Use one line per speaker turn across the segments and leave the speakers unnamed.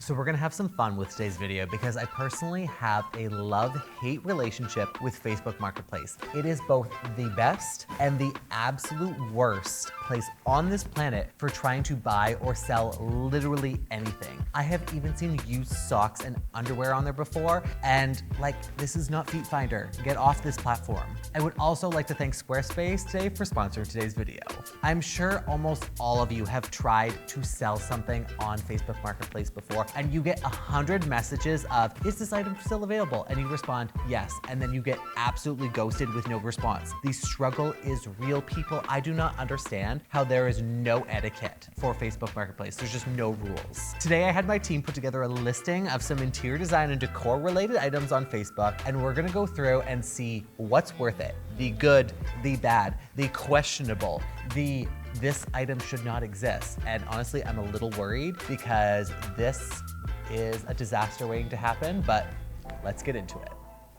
So we're gonna have some fun with today's video because I personally have a love-hate relationship with Facebook Marketplace. It is both the best and the absolute worst place on this planet for trying to buy or sell literally anything. I have even seen used socks and underwear on there before, and like, this is not Feet Finder. Get off this platform. I would also like to thank Squarespace today for sponsoring today's video. I'm sure almost all of you have tried to sell something on Facebook Marketplace before, and you get 100 messages of, is this item still available? And you respond, yes, and then you get absolutely ghosted with no response. The struggle is real, people. I do not understand how there is no etiquette for Facebook Marketplace. There's just no rules. Today I had my team put together a listing of some interior design and decor related items on Facebook, and we're gonna go through and see what's worth it. The good, the bad, the questionable, the this item should not exist. And honestly, I'm a little worried because this is a disaster waiting to happen, but let's get into it.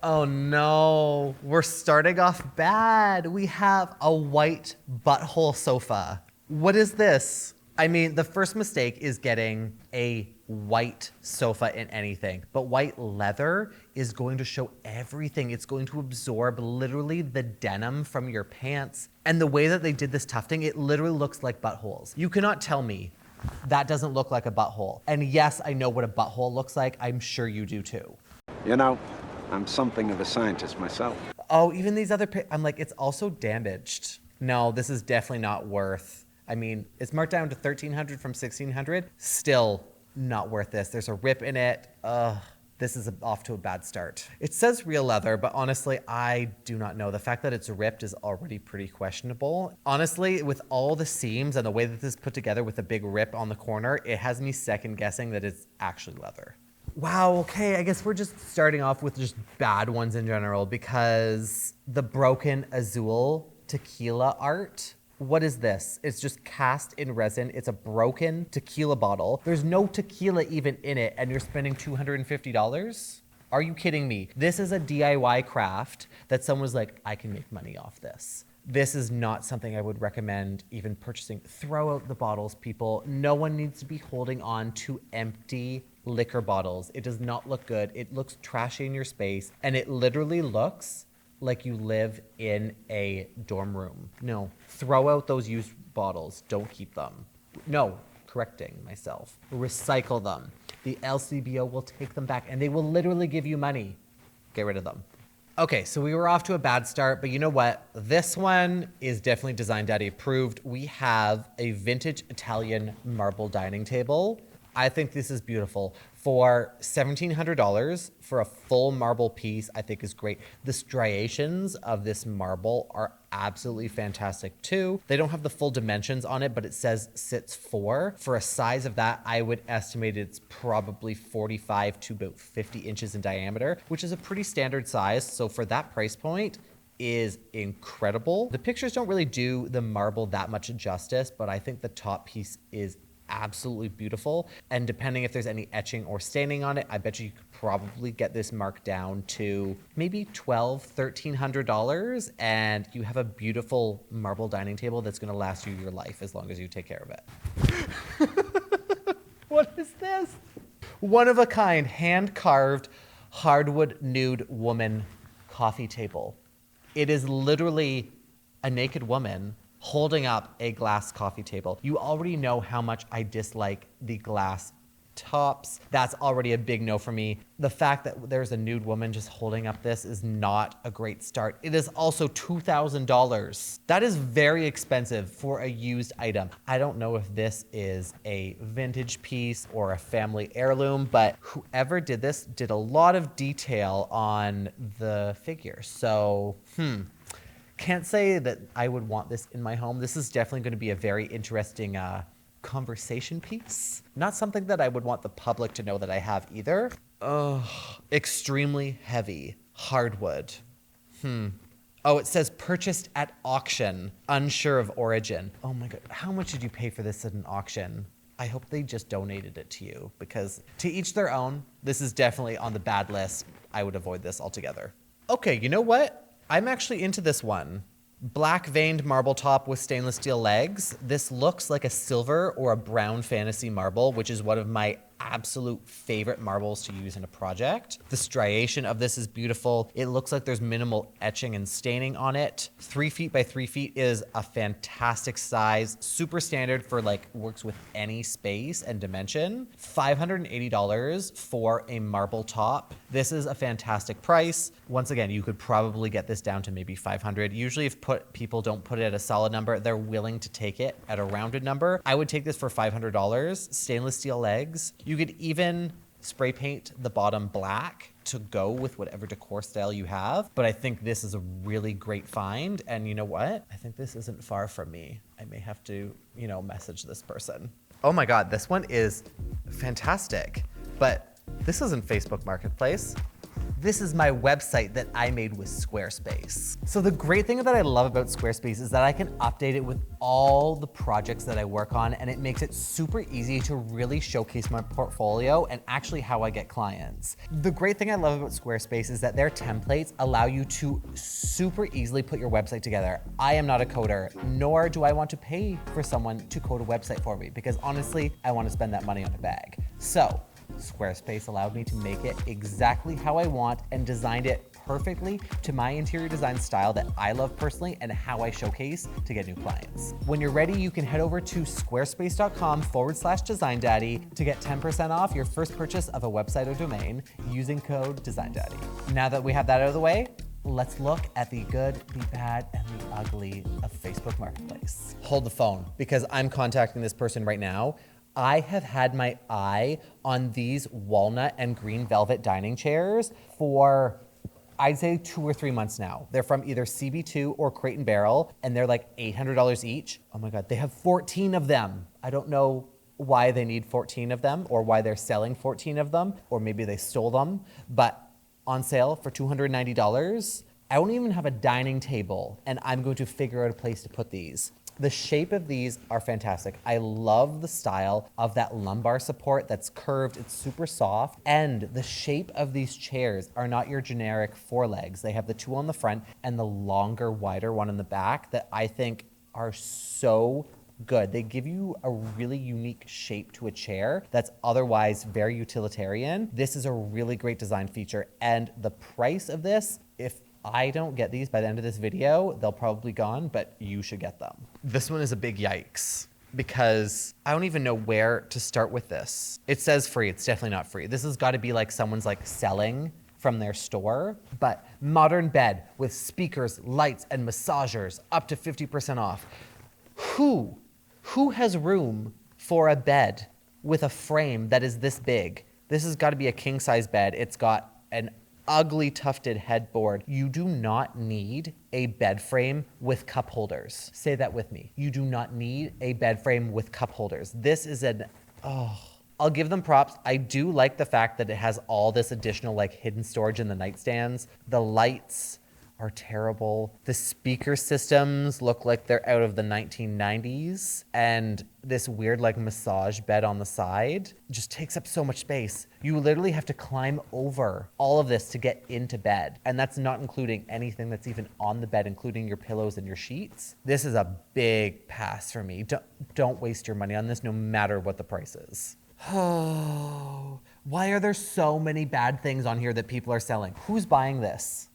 Oh no, we're starting off bad. We have a white butthole sofa. What is this? I mean, the first mistake is getting a white sofa in anything, but white leather is going to show everything. It's going to absorb literally the denim from your pants. And the way that they did this tufting, it literally looks like buttholes. You cannot tell me that doesn't look like a butthole. And yes, I know what a butthole looks like. I'm sure you do too.
You know, I'm something of a scientist myself.
Oh, even these other, I'm like, it's also damaged. No, this is definitely not worth. I mean, it's marked down to $1,300 from $1,600. Still not worth this. There's a rip in it. This is off to a bad start. It says real leather, but honestly, I do not know. The fact that it's ripped is already pretty questionable. Honestly, with all the seams and the way that this is put together with a big rip on the corner, it has me second guessing that it's actually leather. Wow, okay, I guess we're just starting off with just bad ones in general because the broken Azul tequila art. What is this? It's just cast in resin. It's a broken tequila bottle. There's no tequila even in it, and you're spending $250? Are you kidding me? This is a DIY craft that someone was like, I can make money off this. This is not something I would recommend even purchasing. Throw out the bottles, people. No one needs to be holding on to empty liquor bottles. It does not look good. It looks trashy in your space, and it literally looks like you live in a dorm room. No, throw out those used bottles. Don't keep them. No, correcting myself. Recycle them. The LCBO will take them back and they will literally give you money. Get rid of them. Okay, so we were off to a bad start, but you know what? This one is definitely Design Daddy approved. We have a vintage Italian marble dining table. I think this is beautiful. For $1,700 for a full marble piece, I think is great. The striations of this marble are absolutely fantastic too. They don't have the full dimensions on it, but it says sits 4. For a size of that, I would estimate it's probably 45 to about 50 inches in diameter, which is a pretty standard size. So for that price point, is incredible. The pictures don't really do the marble that much justice, but I think the top piece is absolutely beautiful. And depending if there's any etching or staining on it, I bet you could probably get this marked down to maybe $1,200, $1,300. And you have a beautiful marble dining table that's gonna last you your life as long as you take care of it. What is this? One of a kind, hand-carved hardwood nude woman coffee table. It is literally a naked woman holding up a glass coffee table. You already know how much I dislike the glass tops. That's already a big no for me. The fact that there's a nude woman just holding up this is not a great start. It is also $2,000. That is very expensive for a used item. I don't know if this is a vintage piece or a family heirloom, but whoever did this did a lot of detail on the figure. So, can't say that I would want this in my home. This is definitely going to be a very interesting conversation piece. Not something that I would want the public to know that I have either. Extremely heavy. Hardwood. Oh, it says purchased at auction. Unsure of origin. Oh my God. How much did you pay for this at an auction? I hope they just donated it to you because to each their own. This is definitely on the bad list. I would avoid this altogether. Okay, you know what? I'm actually into this one. Black veined marble top with stainless steel legs. This looks like a silver or a brown fantasy marble, which is one of my absolute favorite marbles to use in a project. The striation of this is beautiful. It looks like there's minimal etching and staining on it. 3 feet by 3 feet is a fantastic size, super standard for like works with any space and dimension. $580 for a marble top. This is a fantastic price. Once again, you could probably get this down to maybe 500. Usually if people don't put it at a solid number, they're willing to take it at a rounded number. I would take this for $500. Stainless steel legs. You could even spray paint the bottom black to go with whatever decor style you have. But I think this is a really great find. And you know what? I think this isn't far from me. I may have to, message this person. Oh my God, this one is fantastic. But this isn't Facebook Marketplace. This is my website that I made with Squarespace. So the great thing that I love about Squarespace is that I can update it with all the projects that I work on, and it makes it super easy to really showcase my portfolio and actually how I get clients. The great thing I love about Squarespace is that their templates allow you to super easily put your website together. I am not a coder, nor do I want to pay for someone to code a website for me, because honestly, I want to spend that money on a bag. So Squarespace allowed me to make it exactly how I want and designed it perfectly to my interior design style that I love personally and how I showcase to get new clients. When you're ready, you can head over to squarespace.com/designdaddy to get 10% off your first purchase of a website or domain using code designdaddy. Now that we have that out of the way, let's look at the good, the bad, and the ugly of Facebook Marketplace. Hold the phone because I'm contacting this person right now. I have had my eye on these walnut and green velvet dining chairs for, I'd say 2 or 3 months now. They're from either CB2 or Crate and Barrel, and they're like $800 each. Oh my God, they have 14 of them. I don't know why they need 14 of them or why they're selling 14 of them, or maybe they stole them, but on sale for $290. I don't even have a dining table, and I'm going to figure out a place to put these. The shape of these are fantastic. I love the style of that lumbar support that's curved. It's super soft. And the shape of these chairs are not your generic 4 legs. They have the 2 on the front and the longer, wider one in the back that I think are so good. They give you a really unique shape to a chair that's otherwise very utilitarian. This is a really great design feature. And the price of this, if I don't get these by the end of this video, they'll probably be gone, but you should get them. This one is a big yikes because I don't even know where to start with this. It says free, it's definitely not free. This has gotta be like someone's like selling from their store, but modern bed with speakers, lights, and massagers up to 50% off. Who has room for a bed with a frame that is this big? This has gotta be a king size bed. It's got an ugly tufted headboard. You do not need a bed frame with cup holders. Say that with me. You do not need a bed frame with cup holders. This is I'll give them props. I do like the fact that it has all this additional like hidden storage in the nightstands. The lights are terrible. The speaker systems look like they're out of the 1990s. And this weird like massage bed on the side just takes up so much space. You literally have to climb over all of this to get into bed. And that's not including anything that's even on the bed, including your pillows and your sheets. This is a big pass for me. Don't waste your money on this no matter what the price is. Oh, why are there so many bad things on here that people are selling? Who's buying this?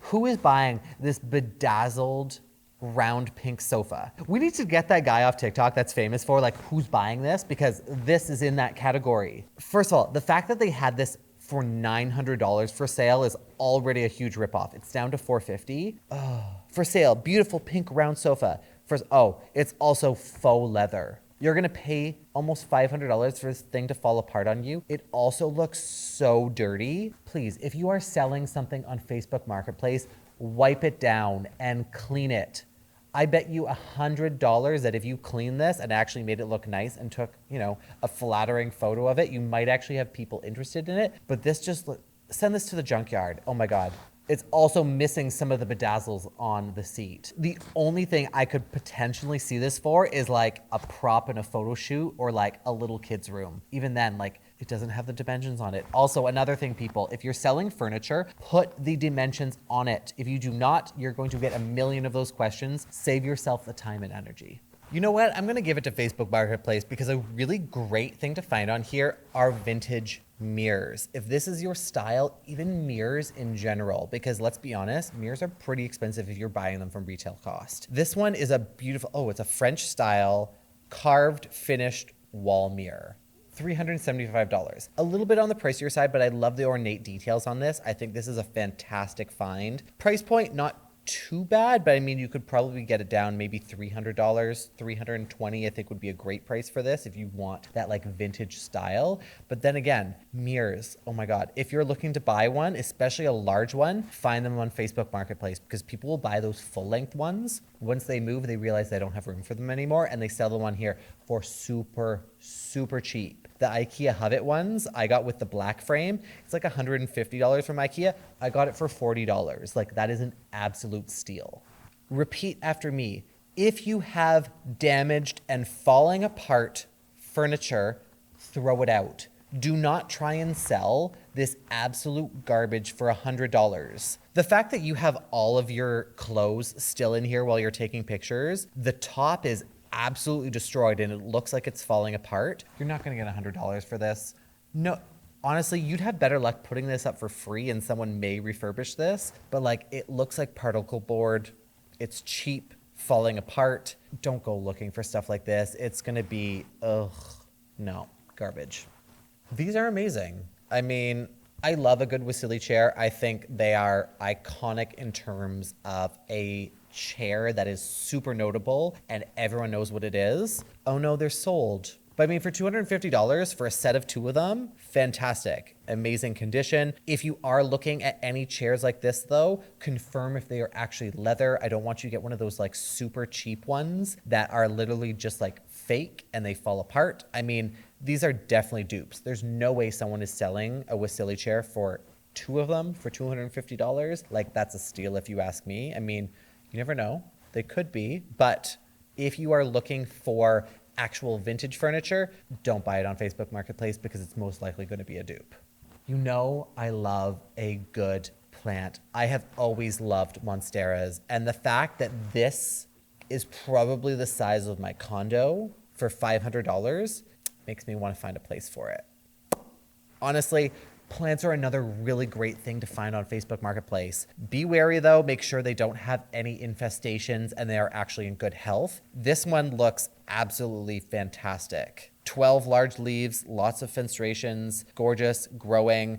Who is buying this bedazzled round pink sofa? We need to get that guy off TikTok that's famous for like who's buying this, because this is in that category. First of all, the fact that they had this for $900 for sale is already a huge ripoff. It's down to $450. Oh, for sale, beautiful pink round sofa. It's also faux leather. You're gonna pay almost $500 for this thing to fall apart on you. It also looks so dirty. Please, if you are selling something on Facebook Marketplace, wipe it down and clean it. I bet you $100 that if you clean this and actually made it look nice and took, a flattering photo of it, you might actually have people interested in it. But this send this to the junkyard. Oh my God. It's also missing some of the bedazzles on the seat. The only thing I could potentially see this for is like a prop in a photo shoot or like a little kid's room. Even then, it doesn't have the dimensions on it. Also, another thing, people, if you're selling furniture, put the dimensions on it. If you do not, you're going to get a million of those questions. Save yourself the time and energy. You know what? I'm gonna give it to Facebook Marketplace because a really great thing to find on here are vintage mirrors. If this is your style, even mirrors in general, because let's be honest, mirrors are pretty expensive if you're buying them from retail cost. This one is a beautiful, oh, it's a French style, carved, finished wall mirror. $375. A little bit on the pricier side, but I love the ornate details on this. I think this is a fantastic find. Price point, not too bad, but I mean, you could probably get it down maybe $300, $320 I think would be a great price for this if you want that like vintage style. But then again, mirrors, oh my God. If you're looking to buy one, especially a large one, find them on Facebook Marketplace because people will buy those full length ones. Once they move, they realize they don't have room for them anymore and they sell them on here for super, super cheap. The IKEA Hovet ones I got with the black frame. It's like $150 from IKEA. I got it for $40. Like that is an absolute steal. Repeat after me. If you have damaged and falling apart furniture, throw it out. Do not try and sell this absolute garbage for $100. The fact that you have all of your clothes still in here while you're taking pictures, the top is absolutely destroyed and it looks like it's falling apart, you're not gonna get $100 for this. No, honestly, you'd have better luck putting this up for free and someone may refurbish this, but like it looks like particle board, it's cheap, falling apart. Don't go looking for stuff like this. It's gonna be, no, garbage. These are amazing. I mean, I love a good Wasili chair. I think they are iconic in terms of a chair that is super notable and everyone knows what it is. Oh no, they're sold. But I mean, for $250 for a set of two of them, fantastic, amazing condition. If you are looking at any chairs like this though, confirm if they are actually leather. I don't want you to get one of those like super cheap ones that are literally just like fake and they fall apart. I mean, these are definitely dupes. There's no way someone is selling a Wasili chair for two of them for $250. Like that's a steal if you ask me. I mean, you never know, they could be, but if you are looking for actual vintage furniture, don't buy it on Facebook Marketplace because it's most likely going to be a dupe. You know, I love a good plant. I have always loved monsteras, and the fact that this is probably the size of my condo for $500 makes me want to find a place for it. Honestly, plants are another really great thing to find on Facebook Marketplace. Be wary though, make sure they don't have any infestations and they are actually in good health. This one looks absolutely fantastic. 12 large leaves, lots of fenestrations, gorgeous, growing.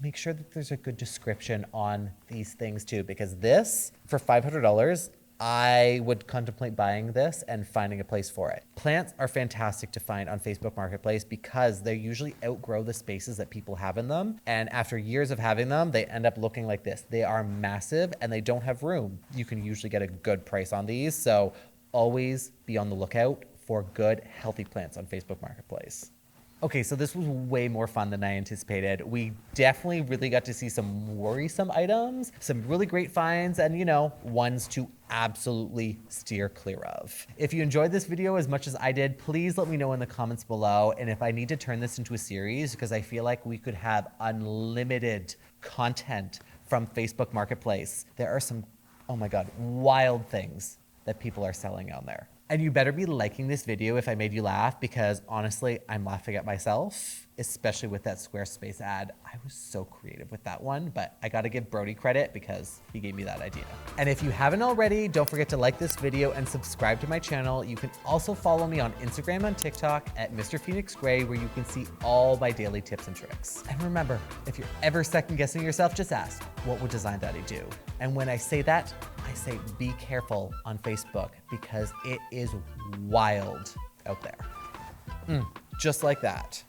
Make sure that there's a good description on these things too, because this, for $500, I would contemplate buying this and finding a place for it. Plants are fantastic to find on Facebook Marketplace because they usually outgrow the spaces that people have in them. And after years of having them, they end up looking like this. They are massive and they don't have room. You can usually get a good price on these. So always be on the lookout for good, healthy plants on Facebook Marketplace. Okay, so this was way more fun than I anticipated. We definitely really got to see some worrisome items, some really great finds, and you know, ones to absolutely steer clear of. If you enjoyed this video as much as I did, please let me know in the comments below. And if I need to turn this into a series, because I feel like we could have unlimited content from Facebook Marketplace. There are some, oh my God, wild things that people are selling on there. And you better be liking this video if I made you laugh, because honestly, I'm laughing at myself, especially with that Squarespace ad. I was so creative with that one, but I gotta give Brody credit because he gave me that idea. And if you haven't already, don't forget to like this video and subscribe to my channel. You can also follow me on Instagram and TikTok at Mr. Phoenix Gray, where you can see all my daily tips and tricks. And remember, if you're ever second guessing yourself, just ask, what would Design Daddy do? And when I say that, I say be careful on Facebook because it is wild out there. Just like that.